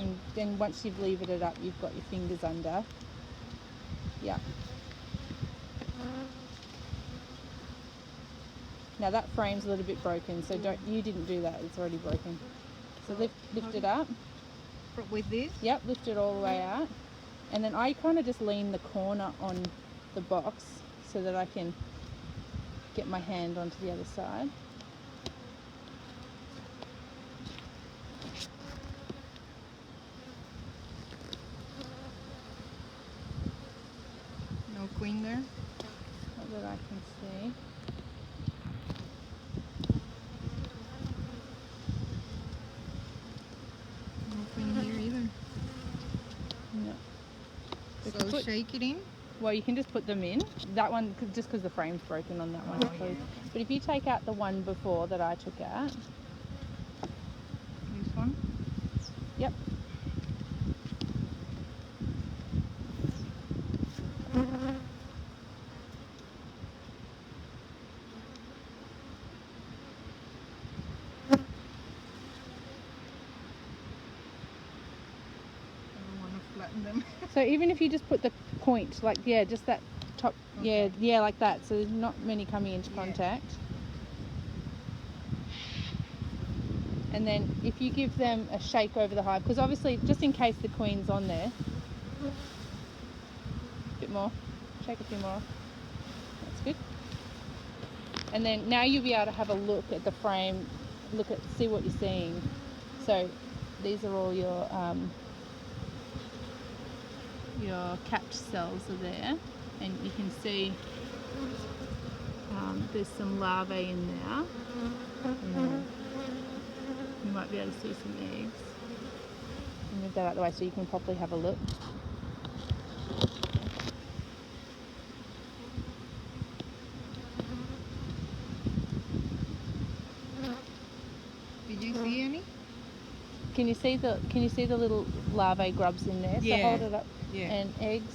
And then once you've levered it up, you've got your fingers under. Yeah. Now that frame's a little bit broken, so you didn't do that, it's already broken. So lift it up. With this? Yep, lift it all the way out. And then I kind of just lean the corner on the box so that I can get my hand onto the other side. No queen there? Not that I can see. No queen here either. No. So shake it in? Well, you can just put them in. That one, just because the frame's broken on that one. Oh, yeah. But if you take out the one before that I took out. This one? Yep. Them. So even if you just put the point, like, yeah, just that top, okay. yeah, like that, so there's not many coming into contact. And then if you give them a shake over the hive, because obviously just in case the queen's on there, a bit more, shake a few more, that's good. And then now you'll be able to have a look at the frame, see what you're seeing. So these are all your capped cells are there, and you can see there's some larvae in there. You might be able to see some eggs. Move that out of the way so you can properly have a look. Did you see any? Can you see the little larvae grubs in there? Yeah. So hold it up. Yeah. And eggs.